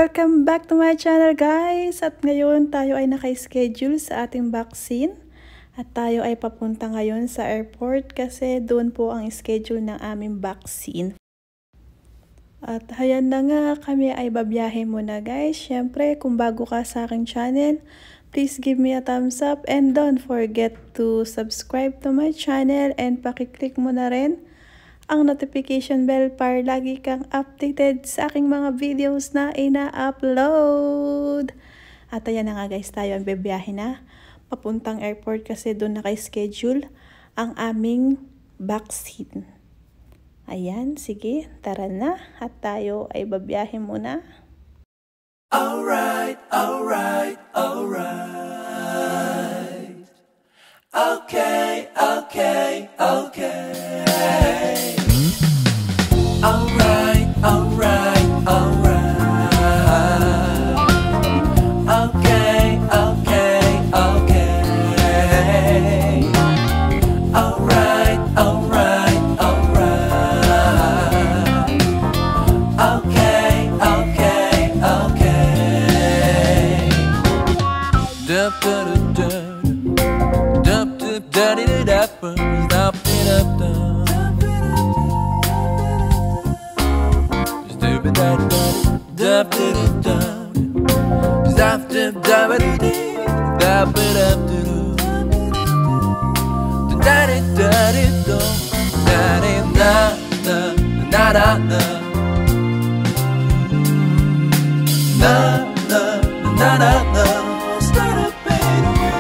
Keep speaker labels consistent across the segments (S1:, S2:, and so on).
S1: Welcome back to my channel guys! At ngayon tayo ay naka-schedule sa ating vaccine. At tayo ay papunta ngayon sa airport kasi doon po ang schedule ng aming vaccine. At hayan na nga, kami ay babiyahe muna guys. Siyempre, kung bago ka sa aking channel, please give me a thumbs up and don't forget to subscribe to my channel and pakiclick mo na rin ang notification bell para lagi kang updated sa aking mga videos na ina-upload. At ayan na nga guys, tayo ang bibiyahe na papuntang airport kasi doon naka-schedule ang aming vaccine. Ayan, sige, tara na at tayo ay babiyahe muna.
S2: Alright, alright, alright. Okay, okay, okay. Alright, alright, alright. Okay, okay, okay. Alright, alright, alright. Okay, okay, okay. Dup dup dup dup dup dup dup dup dup dup.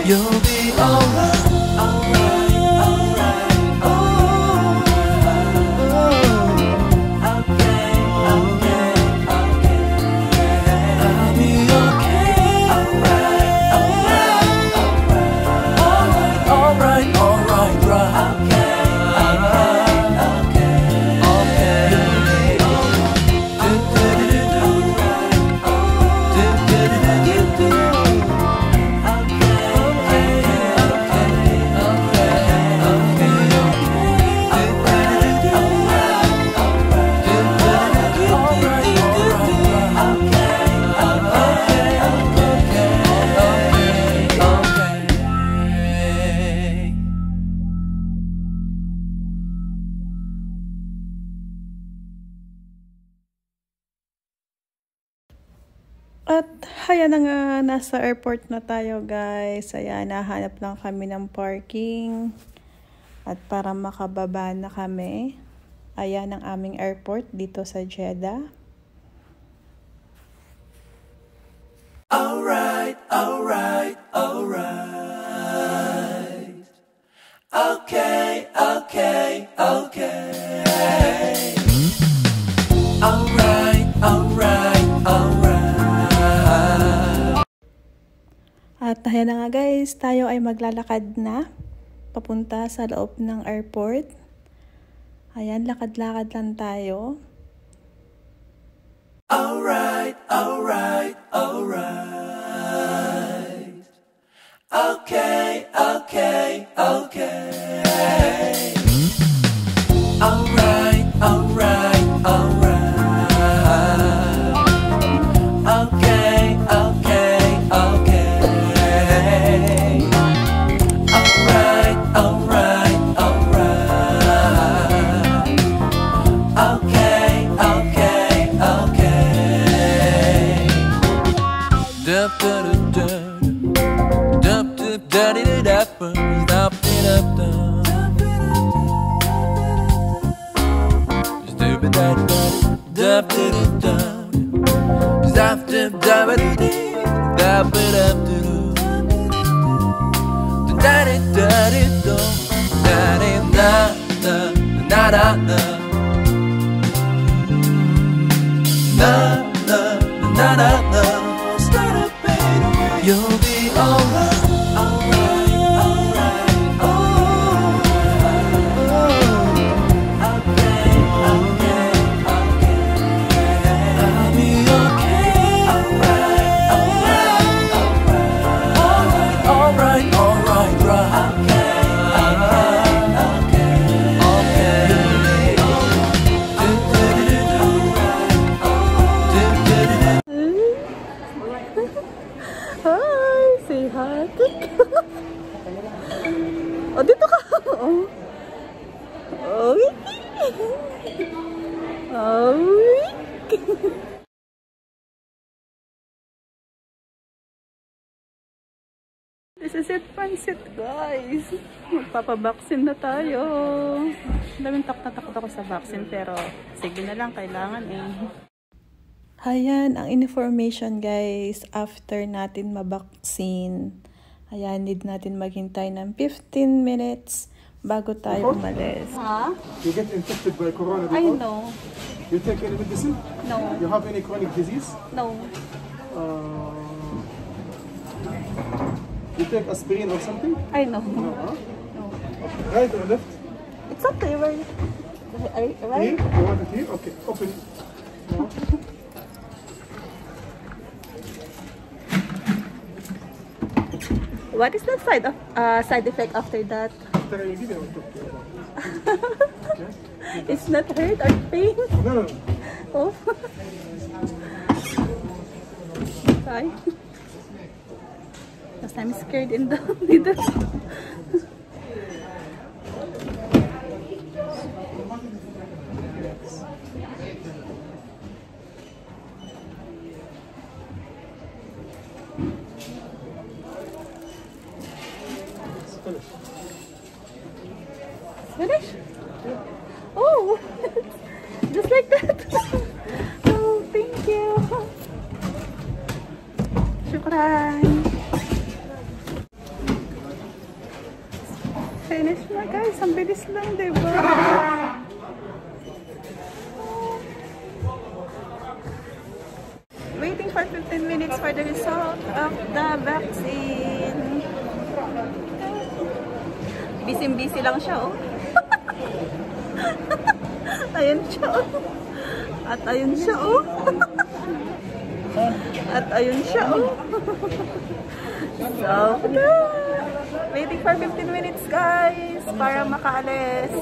S2: You'll be alright, alright, alright, oh, okay, okay, okay. I'll be okay, alright, alright, alright, alright, alright, right. Okay, okay, okay, okay.
S1: At ayan na nga, nasa airport na tayo guys. Ayan, nahanap lang kami ng parking. At para makababa na kami. Ayan ang aming airport dito sa Jeddah.
S2: Alright, alright, alright. Okay, okay, okay. Alright, alright, alright.
S1: At ayan na nga guys, tayo ay maglalakad na papunta sa loob ng airport. Ayan, lakad-lakad lang tayo.
S2: Alright, alright, alright. Okay, okay, okay. Alright, alright, alright. Okay, okay, okay. Alright, alright, alright. Okay, okay, okay. Dup dup dup dup dup dup dup dup dup dup. Stupid dup dup dup dup dup dup dup dup dup dup. Da da da da da da da da da. Na na na na na. You'll be alright, alright, alright, oh, okay, okay, okay. I'll be okay, alright, alright, alright, alright, alright, right. Okay, okay, okay.
S1: This is it, Pansit, guys. Magpapabaksin na tayo. Daming takot ako sa vaccine, pero sige na lang, kailangan eh. Ayan, ang information, guys, after natin mabaksin. Ayan, need natin maghintay ng 15 minutes bago tayo umalis.
S3: Huh?
S4: You get infected by corona
S3: I
S4: before?
S3: know.
S4: You take any medicine?
S3: No.
S4: You have any chronic disease?
S3: No.
S4: You take aspirin or something?
S3: I know.
S4: No, huh?
S3: No.
S4: Right or left?
S3: It's okay, right?
S4: Here? You want it here? Okay, open it. No.
S3: What is the side effect after that?
S4: After I give it, I'll talk to you about it. Okay?
S3: It's not hurt or pain?
S4: No, no, no.
S3: Oh. Sorry. Because I'm scared in the needle. Finish? Oh, just like that. Oh, thank you. Shukran. Finish na, guys. Ang bilis lang, diba? Waiting for 15 minutes for the result of the vaccine. Busy-busy lang siya, oh. Ayun siya, oh. At ayun siya, oh. At ayun siya, oh. So, waiting for 15 minutes, guys, para makaalis.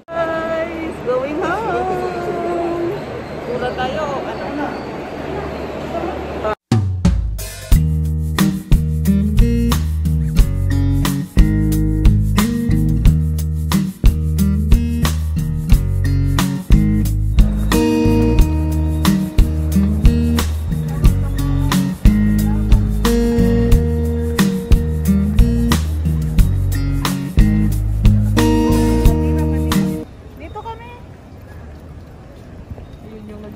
S3: Guys, going home. Pura tayo, ano na.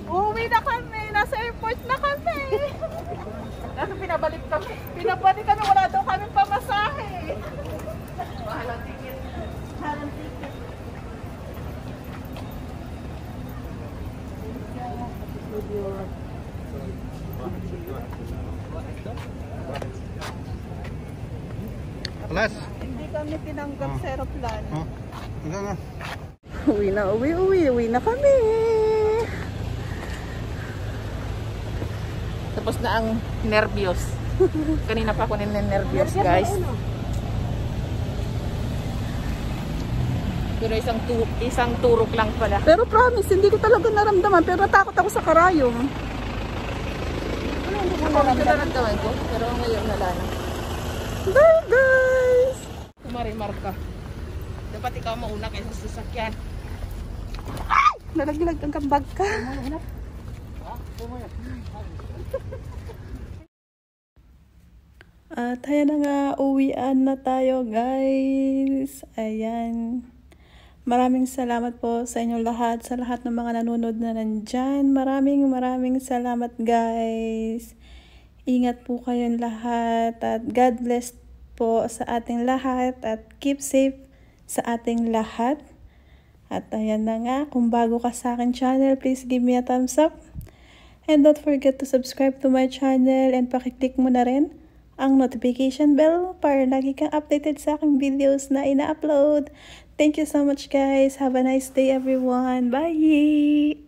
S3: Uwi na kami! Nasa airport na kami! Nasa pinabalik kami. Pinabalik kami, wala daw kami pamasahe. Mahalang ticket. Mahalang ticket.
S4: Alas.
S1: Hindi kami tinanggap sa aeroplan.
S3: Uwi na kami! Tapos na ang nervyos. Kanina pa ako nervyos, guys. Pero isang turok lang pala. Pero promise, hindi ko talaga naramdaman. Pero natakot ako sa karayom. Hindi ko naramdaman ko. Pero ngayon wala na. Bye, guys! Kumarimar ka. Dapat ikaw mauna kaysa sa sasakyan. Ay! Nalaglag ang kambag ka.
S1: At ayan na nga, uwian na tayo, guys. Ayan. Maraming salamat po sa inyo lahat, sa lahat ng mga nanonood na nandyan. Maraming salamat, guys. Ingat po kayong lahat at God bless po sa ating lahat at keep safe sa ating lahat. At ayan na nga, kung bago ka sa akin channel, please give me a thumbs up. And don't forget to subscribe to my channel and pakiclick mo na rin ang notification bell para lagi kang updated sa aking videos na ina-upload. Thank you so much, guys. Have a nice day, everyone. Bye!